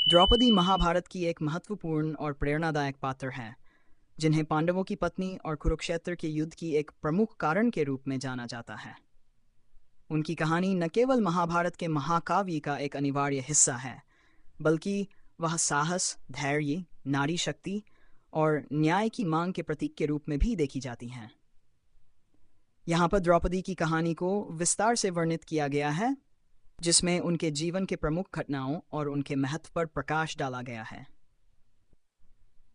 द्रौपदी महाभारत की एक महत्वपूर्ण और प्रेरणादायक पात्र है, जिन्हें पांडवों की पत्नी और कुरुक्षेत्र के युद्ध की एक प्रमुख कारण के रूप में जाना जाता है। उनकी कहानी न केवल महाभारत के महाकाव्य का एक अनिवार्य हिस्सा है, बल्कि वह साहस, धैर्य, नारी शक्ति और न्याय की मांग के प्रतीक के रूप में भी देखी जाती हैं। यहाँ पर द्रौपदी की कहानी को विस्तार से वर्णित किया गया है, जिसमें उनके जीवन के प्रमुख घटनाओं और उनके महत्व पर प्रकाश डाला गया है।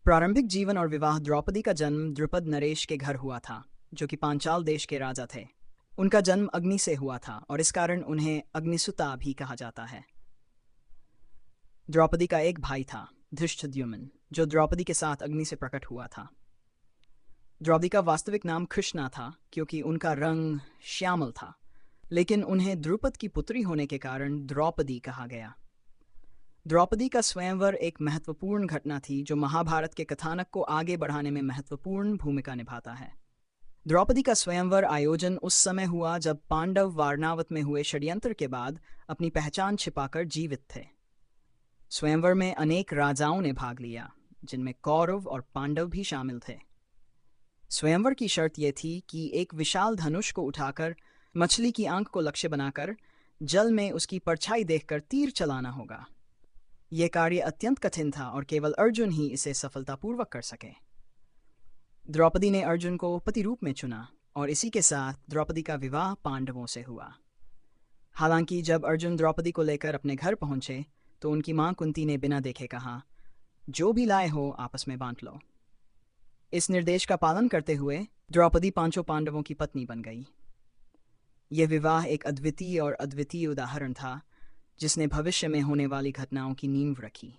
प्रारंभिक जीवन और विवाह। द्रौपदी का जन्म द्रुपद नरेश के घर हुआ था, जो कि पांचाल देश के राजा थे। उनका जन्म अग्नि से हुआ था और इस कारण उन्हें अग्निसुता भी कहा जाता है। द्रौपदी का एक भाई था, धृष्टद्युम्न, जो द्रौपदी के साथ अग्नि से प्रकट हुआ था। द्रौपदी का वास्तविक नाम कृष्णा था, क्योंकि उनका रंग श्यामल था, लेकिन उन्हें द्रुपद की पुत्री होने के कारण द्रौपदी कहा गया। द्रौपदी का स्वयंवर एक महत्वपूर्ण घटना थी, जो महाभारत के कथानक को आगे बढ़ाने में महत्वपूर्ण भूमिका निभाता है। द्रौपदी का स्वयंवर आयोजन उस समय हुआ जब पांडव वारणावत में हुए षड्यंत्र के बाद अपनी पहचान छिपाकर जीवित थे। स्वयंवर में अनेक राजाओं ने भाग लिया, जिनमें कौरव और पांडव भी शामिल थे। स्वयंवर की शर्त यह थी कि एक विशाल धनुष को उठाकर मछली की आंख को लक्ष्य बनाकर जल में उसकी परछाई देखकर तीर चलाना होगा। यह कार्य अत्यंत कठिन था और केवल अर्जुन ही इसे सफलतापूर्वक कर सके। द्रौपदी ने अर्जुन को पति रूप में चुना और इसी के साथ द्रौपदी का विवाह पांडवों से हुआ। हालांकि जब अर्जुन द्रौपदी को लेकर अपने घर पहुंचे तो उनकी मां कुंती ने बिना देखे कहा, जो भी लाए हो आपस में बांट लो। इस निर्देश का पालन करते हुए द्रौपदी पांचों पांडवों की पत्नी बन गई। यह विवाह एक अद्वितीय उदाहरण था, जिसने भविष्य में होने वाली घटनाओं की नींव रखी।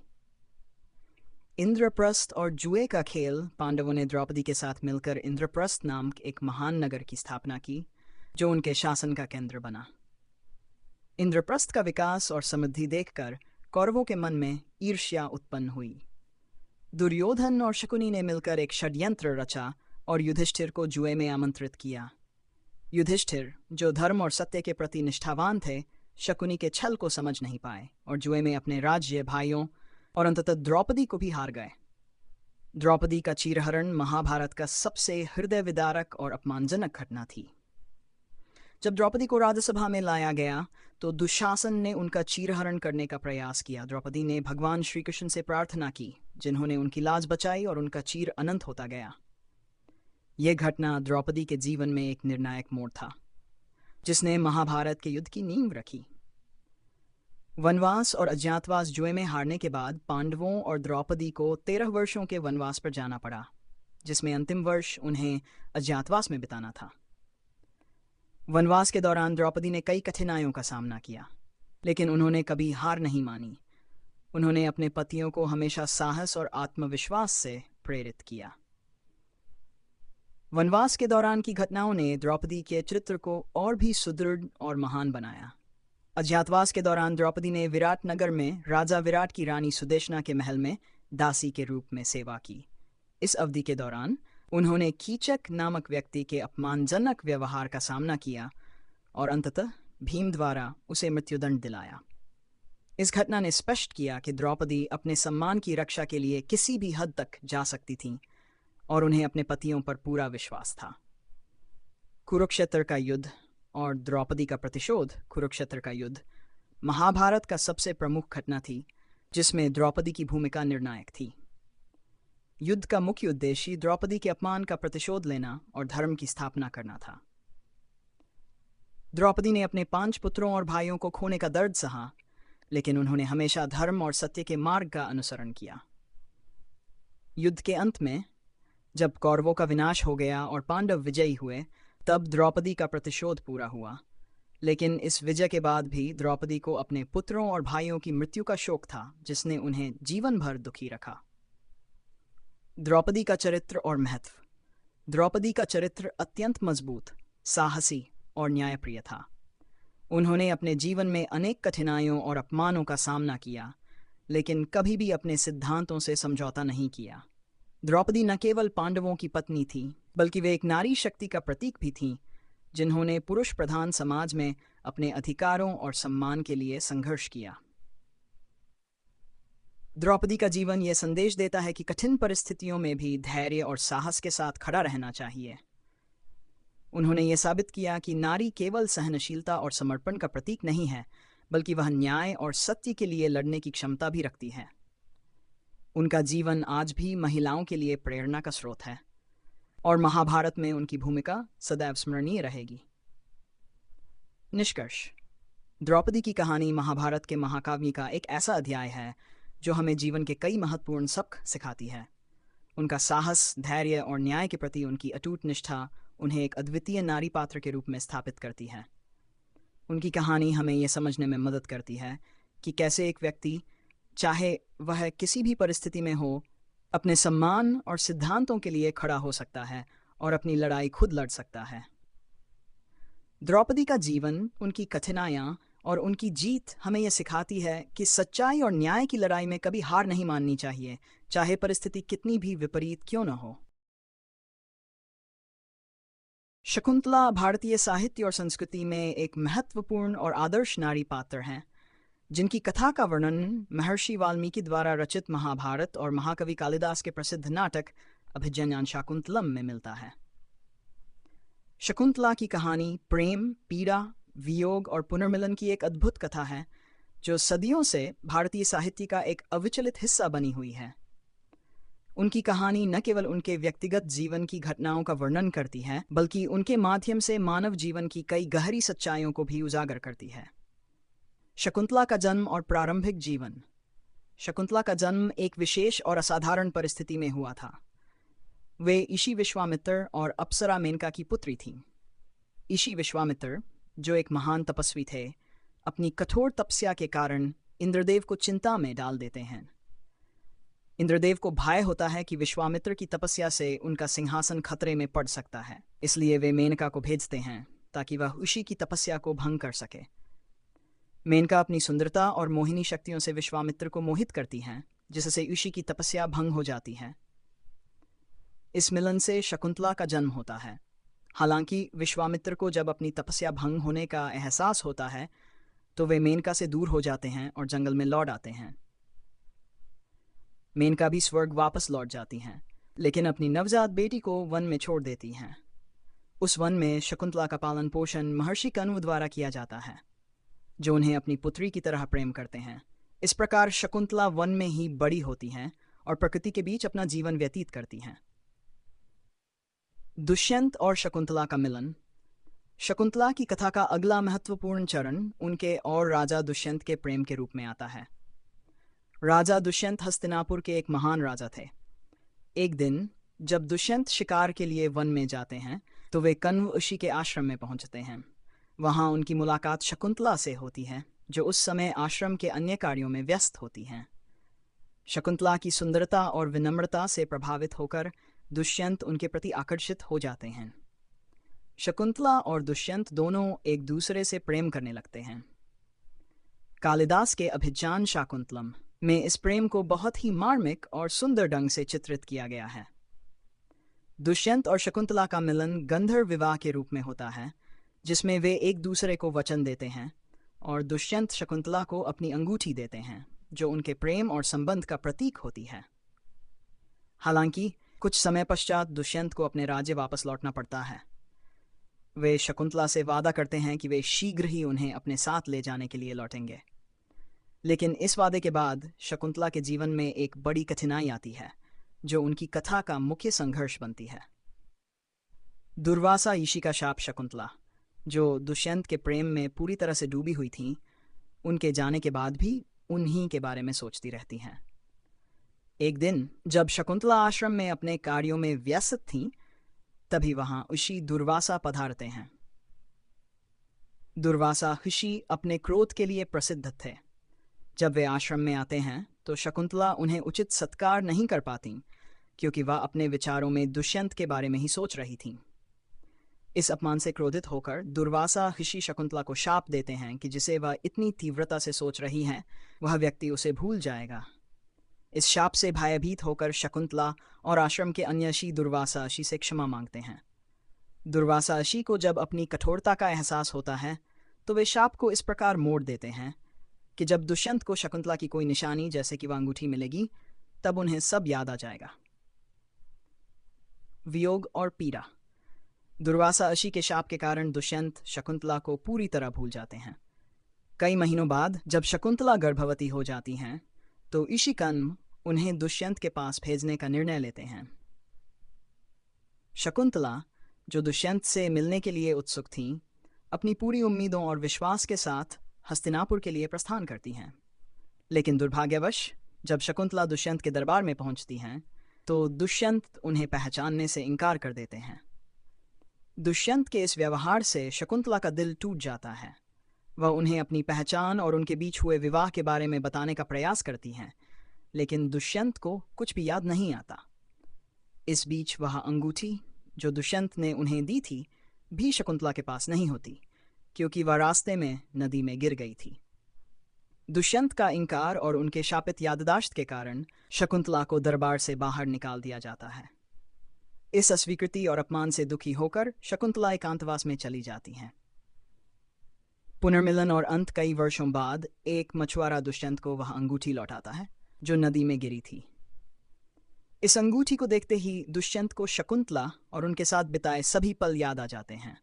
इंद्रप्रस्थ और जुए का खेल। पांडवों ने द्रौपदी के साथ मिलकर इंद्रप्रस्थ नाम एक महान नगर की स्थापना की, जो उनके शासन का केंद्र बना। इंद्रप्रस्थ का विकास और समृद्धि देखकर कौरवों के मन में ईर्ष्या उत्पन्न हुई। दुर्योधन और शकुनी ने मिलकर एक षड्यंत्र रचा और युधिष्ठिर को जुए में आमंत्रित किया। युधिष्ठिर, जो धर्म और सत्य के प्रति निष्ठावान थे, शकुनी के छल को समझ नहीं पाए और जुए में अपने राज्य, भाइयों और अंततः द्रौपदी को भी हार गए। द्रौपदी का चीरहरण महाभारत का सबसे हृदय विदारक और अपमानजनक घटना थी। जब द्रौपदी को राज्यसभा में लाया गया तो दुशासन ने उनका चीरहरण करने का प्रयास किया। द्रौपदी ने भगवान श्री कृष्ण से प्रार्थना की, जिन्होंने उनकी लाज बचाई और उनका चीर अनंत होता गया। यह घटना द्रौपदी के जीवन में एक निर्णायक मोड़ था, जिसने महाभारत के युद्ध की नींव रखी। वनवास और अज्ञातवास। जुए में हारने के बाद पांडवों और द्रौपदी को 13 वर्षों के वनवास पर जाना पड़ा, जिसमें अंतिम वर्ष उन्हें अज्ञातवास में बिताना था। वनवास के दौरान द्रौपदी ने कई कठिनाइयों का सामना किया, लेकिन उन्होंने कभी हार नहीं मानी। उन्होंने अपने पतियों को हमेशा साहस और आत्मविश्वास से प्रेरित किया। वनवास के दौरान की घटनाओं ने द्रौपदी के चरित्र को और भी सुदृढ़ और महान बनाया। अज्ञातवास के दौरान द्रौपदी ने विराट नगर में राजा विराट की रानी सुदेशना के महल में दासी के रूप में सेवा की। इस अवधि के दौरान उन्होंने कीचक नामक व्यक्ति के अपमानजनक व्यवहार का सामना किया और अंततः भीम द्वारा उसे मृत्युदंड दिलाया। इस घटना ने स्पष्ट किया कि द्रौपदी अपने सम्मान की रक्षा के लिए किसी भी हद तक जा सकती थीं और उन्हें अपने पतियों पर पूरा विश्वास था। कुरुक्षेत्र का युद्ध और द्रौपदी का प्रतिशोध। कुरुक्षेत्र का युद्ध महाभारत का सबसे प्रमुख घटना थी, जिसमें द्रौपदी की भूमिका निर्णायक थी। युद्ध का मुख्य उद्देश्य द्रौपदी के अपमान का प्रतिशोध लेना और धर्म की स्थापना करना था। द्रौपदी ने अपने 5 पुत्रों और भाइयों को खोने का दर्द सहा, लेकिन उन्होंने हमेशा धर्म और सत्य के मार्ग का अनुसरण किया। युद्ध के अंत में जब कौरवों का विनाश हो गया और पांडव विजयी हुए, तब द्रौपदी का प्रतिशोध पूरा हुआ। लेकिन इस विजय के बाद भी द्रौपदी को अपने पुत्रों और भाइयों की मृत्यु का शोक था, जिसने उन्हें जीवन भर दुखी रखा। द्रौपदी का चरित्र और महत्व। द्रौपदी का चरित्र अत्यंत मजबूत, साहसी और न्यायप्रिय था। उन्होंने अपने जीवन में अनेक कठिनाइयों और अपमानों का सामना किया, लेकिन कभी भी अपने सिद्धांतों से समझौता नहीं किया। द्रौपदी न केवल पांडवों की पत्नी थी, बल्कि वे एक नारी शक्ति का प्रतीक भी थीं, जिन्होंने पुरुष प्रधान समाज में अपने अधिकारों और सम्मान के लिए संघर्ष किया। द्रौपदी का जीवन यह संदेश देता है कि कठिन परिस्थितियों में भी धैर्य और साहस के साथ खड़ा रहना चाहिए। उन्होंने ये साबित किया कि नारी केवल सहनशीलता और समर्पण का प्रतीक नहीं है, बल्कि वह न्याय और सत्य के लिए लड़ने की क्षमता भी रखती है। उनका जीवन आज भी महिलाओं के लिए प्रेरणा का स्रोत है और महाभारत में उनकी भूमिका सदैव स्मरणीय रहेगी। निष्कर्ष: द्रौपदी की कहानी महाभारत के महाकाव्य का एक ऐसा अध्याय है जो हमें जीवन के कई महत्वपूर्ण सबक सिखाती है। उनका साहस, धैर्य और न्याय के प्रति उनकी अटूट निष्ठा उन्हें एक अद्वितीय नारी पात्र के रूप में स्थापित करती है। उनकी कहानी हमें यह समझने में मदद करती है कि कैसे एक व्यक्ति, चाहे वह किसी भी परिस्थिति में हो, अपने सम्मान और सिद्धांतों के लिए खड़ा हो सकता है और अपनी लड़ाई खुद लड़ सकता है। द्रौपदी का जीवन, उनकी कठिनाइयाँ और उनकी जीत हमें यह सिखाती है कि सच्चाई और न्याय की लड़ाई में कभी हार नहीं माननी चाहिए, चाहे परिस्थिति कितनी भी विपरीत क्यों न हो। शकुंतला भारतीय साहित्य और संस्कृति में एक महत्वपूर्ण और आदर्श नारी पात्र हैं, जिनकी कथा का वर्णन महर्षि वाल्मीकि द्वारा रचित महाभारत और महाकवि कालिदास के प्रसिद्ध नाटक अभिज्ञान शाकुंतलम में मिलता है। शकुंतला की कहानी प्रेम, पीड़ा, वियोग और पुनर्मिलन की एक अद्भुत कथा है, जो सदियों से भारतीय साहित्य का एक अविचलित हिस्सा बनी हुई है। उनकी कहानी न केवल उनके व्यक्तिगत जीवन की घटनाओं का वर्णन करती है, बल्कि उनके माध्यम से मानव जीवन की कई गहरी सच्चाइयों को भी उजागर करती है। शकुंतला का जन्म और प्रारंभिक जीवन। शकुंतला का जन्म एक विशेष और असाधारण परिस्थिति में हुआ था। वे ऋषि विश्वामित्र और अप्सरा मेनका की पुत्री थीं। ऋषि विश्वामित्र, जो एक महान तपस्वी थे, अपनी कठोर तपस्या के कारण इंद्रदेव को चिंता में डाल देते हैं। इंद्रदेव को भय होता है कि विश्वामित्र की तपस्या से उनका सिंहासन खतरे में पड़ सकता है, इसलिए वे मेनका को भेजते हैं ताकि वह ऋषि की तपस्या को भंग कर सके। मेनका अपनी सुंदरता और मोहिनी शक्तियों से विश्वामित्र को मोहित करती हैं, जिससे ऋषि की तपस्या भंग हो जाती है। इस मिलन से शकुंतला का जन्म होता है। हालांकि विश्वामित्र को जब अपनी तपस्या भंग होने का एहसास होता है, तो वे मेनका से दूर हो जाते हैं और जंगल में लौट आते हैं। मेनका भी स्वर्ग वापस लौट जाती हैं, लेकिन अपनी नवजात बेटी को वन में छोड़ देती हैं। उस वन में शकुंतला का पालन पोषण महर्षि कण्व द्वारा किया जाता है, जो उन्हें अपनी पुत्री की तरह प्रेम करते हैं। इस प्रकार शकुंतला वन में ही बड़ी होती हैं और प्रकृति के बीच अपना जीवन व्यतीत करती हैं। दुष्यंत और शकुंतला का मिलन। शकुंतला की कथा का अगला महत्वपूर्ण चरण उनके और राजा दुष्यंत के प्रेम के रूप में आता है। राजा दुष्यंत हस्तिनापुर के एक महान राजा थे। एक दिन जब दुष्यंत शिकार के लिए वन में जाते हैं, तो वे कण्व ऋषि के आश्रम में पहुंचते हैं। वहां उनकी मुलाकात शकुंतला से होती है, जो उस समय आश्रम के अन्य कार्यों में व्यस्त होती हैं। शकुंतला की सुंदरता और विनम्रता से प्रभावित होकर दुष्यंत उनके प्रति आकर्षित हो जाते हैं। शकुंतला और दुष्यंत दोनों एक दूसरे से प्रेम करने लगते हैं। कालिदास के अभिज्ञान शाकुंतलम में इस प्रेम को बहुत ही मार्मिक और सुंदर ढंग से चित्रित किया गया है। दुष्यंत और शकुंतला का मिलन गंधर्व विवाह के रूप में होता है, जिसमें वे एक दूसरे को वचन देते हैं और दुष्यंत शकुंतला को अपनी अंगूठी देते हैं, जो उनके प्रेम और संबंध का प्रतीक होती है। हालांकि कुछ समय पश्चात दुष्यंत को अपने राज्य वापस लौटना पड़ता है। वे शकुंतला से वादा करते हैं कि वे शीघ्र ही उन्हें अपने साथ ले जाने के लिए लौटेंगे। लेकिन इस वादे के बाद शकुंतला के जीवन में एक बड़ी कठिनाई आती है, जो उनकी कथा का मुख्य संघर्ष बनती है। दुर्वासा ऋषि का शाप। शकुंतला, जो दुष्यंत के प्रेम में पूरी तरह से डूबी हुई थीं, उनके जाने के बाद भी उन्हीं के बारे में सोचती रहती हैं। एक दिन जब शकुंतला आश्रम में अपने कार्यों में व्यस्त थीं, तभी वहां ऋषि दुर्वासा पधारते हैं। दुर्वासा ऋषि अपने क्रोध के लिए प्रसिद्ध थे। जब वे आश्रम में आते हैं तो शकुंतला उन्हें उचित सत्कार नहीं कर पाती, क्योंकि वह अपने विचारों में दुष्यंत के बारे में ही सोच रही थीं। इस अपमान से क्रोधित होकर दुर्वासा ऋषि शकुंतला को शाप देते हैं कि जिसे वह इतनी तीव्रता से सोच रही हैं, वह व्यक्ति उसे भूल जाएगा। इस शाप से भयभीत होकर शकुंतला और आश्रम के अन्य ऋषि दुर्वासा ऋषि से क्षमा मांगते हैं। दुर्वासा ऋषि को जब अपनी कठोरता का एहसास होता है, तो वे शाप को इस प्रकार मोड़ देते हैं कि जब दुष्यंत को शकुंतला की कोई निशानी जैसे कि वह अंगूठी मिलेगी तब उन्हें सब याद आ जाएगा। वियोग और पीड़ा। दुर्वासा ऋषि के शाप के कारण दुष्यंत शकुंतला को पूरी तरह भूल जाते हैं। कई महीनों बाद जब शकुंतला गर्भवती हो जाती हैं तो ऋषिकन्म उन्हें दुष्यंत के पास भेजने का निर्णय लेते हैं। शकुंतला, जो दुष्यंत से मिलने के लिए उत्सुक थीं, अपनी पूरी उम्मीदों और विश्वास के साथ हस्तिनापुर के लिए प्रस्थान करती हैं। लेकिन दुर्भाग्यवश जब शकुंतला दुष्यंत के दरबार में पहुंचती हैं तो दुष्यंत उन्हें पहचानने से इनकार कर देते हैं। दुष्यंत के इस व्यवहार से शकुंतला का दिल टूट जाता है। वह उन्हें अपनी पहचान और उनके बीच हुए विवाह के बारे में बताने का प्रयास करती हैं, लेकिन दुष्यंत को कुछ भी याद नहीं आता। इस बीच वह अंगूठी जो दुष्यंत ने उन्हें दी थी भी शकुंतला के पास नहीं होती, क्योंकि वह रास्ते में नदी में गिर गई थी। दुष्यंत का इनकार और उनके शापित याददाश्त के कारण शकुंतला को दरबार से बाहर निकाल दिया जाता है। इस अस्वीकृति और अपमान से दुखी होकर शकुंतला एकांतवास में चली जाती हैं। पुनर्मिलन और अंत कई वर्षों बाद एक मछुआरा दुष्यंत को वह अंगूठी लौटाता है जो नदी में गिरी थी। इस अंगूठी को देखते ही दुष्यंत को शकुंतला और उनके साथ बिताए सभी पल याद आ जाते हैं।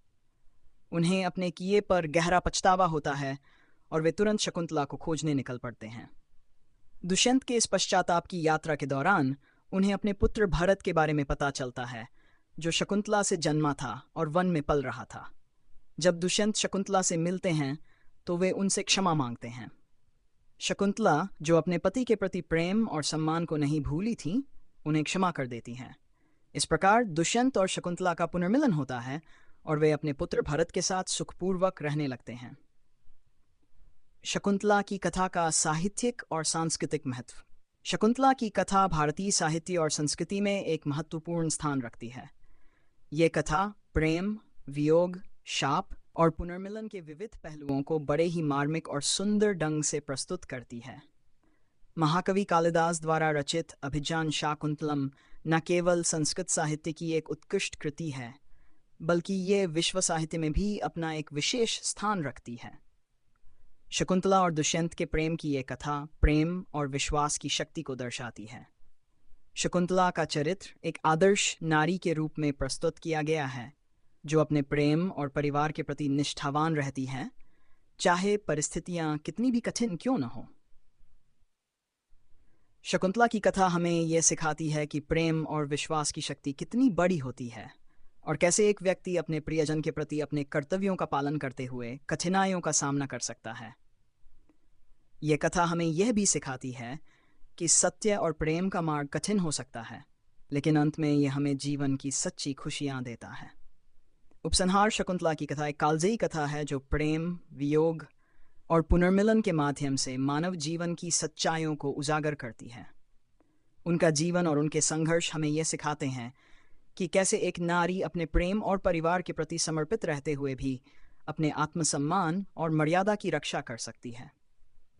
उन्हें अपने किए पर गहरा पछतावा होता है और वे तुरंत शकुंतला को खोजने निकल पड़ते हैं। दुष्यंत के इस पश्चाताप की यात्रा के दौरान उन्हें अपने पुत्र भरत के बारे में पता चलता है, जो शकुंतला से जन्मा था और वन में पल रहा था। जब दुष्यंत शकुंतला से मिलते हैं तो वे उनसे क्षमा मांगते हैं। शकुंतला, जो अपने पति के प्रति प्रेम और सम्मान को नहीं भूली थी, उन्हें क्षमा कर देती हैं। इस प्रकार दुष्यंत और शकुंतला का पुनर्मिलन होता है और वे अपने पुत्र भरत के साथ सुखपूर्वक रहने लगते हैं। शकुंतला की कथा का साहित्यिक और सांस्कृतिक महत्व। शकुंतला की कथा भारतीय साहित्य और संस्कृति में एक महत्वपूर्ण स्थान रखती है। ये कथा प्रेम, वियोग, शाप और पुनर्मिलन के विविध पहलुओं को बड़े ही मार्मिक और सुंदर ढंग से प्रस्तुत करती है। महाकवि कालिदास द्वारा रचित अभिज्ञान शाकुंतलम न केवल संस्कृत साहित्य की एक उत्कृष्ट कृति है, बल्कि ये विश्व साहित्य में भी अपना एक विशेष स्थान रखती है। शकुंतला और दुष्यंत के प्रेम की ये कथा प्रेम और विश्वास की शक्ति को दर्शाती है। शकुंतला का चरित्र एक आदर्श नारी के रूप में प्रस्तुत किया गया है, जो अपने प्रेम और परिवार के प्रति निष्ठावान रहती हैं, चाहे परिस्थितियां कितनी भी कठिन क्यों न हो। शकुंतला की कथा हमें यह सिखाती है कि प्रेम और विश्वास की शक्ति कितनी बड़ी होती है और कैसे एक व्यक्ति अपने प्रियजन के प्रति अपने कर्तव्यों का पालन करते हुए कठिनाइयों का सामना कर सकता है। यह कथा हमें यह भी सिखाती है कि सत्य और प्रेम का मार्ग कठिन हो सकता है, लेकिन अंत में यह हमें जीवन की सच्ची खुशियां देता है। उपसंहार शकुंतला की कथा एक कालजयी कथा है जो प्रेम, वियोग और पुनर्मिलन के माध्यम से मानव जीवन की सच्चाइयों को उजागर करती है। उनका जीवन और उनके संघर्ष हमें यह सिखाते हैं कि कैसे एक नारी अपने प्रेम और परिवार के प्रति समर्पित रहते हुए भी अपने आत्मसम्मान और मर्यादा की रक्षा कर सकती है।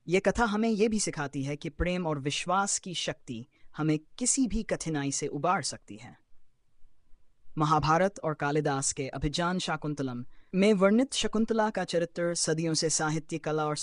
ये कथा हमें यह भी सिखाती है कि प्रेम और विश्वास की शक्ति हमें किसी भी कठिनाई से उबार सकती है। महाभारत और कालिदास के अभिज्ञान शाकुंतलम में वर्णित शकुंतला का चरित्र सदियों से साहित्य, कला और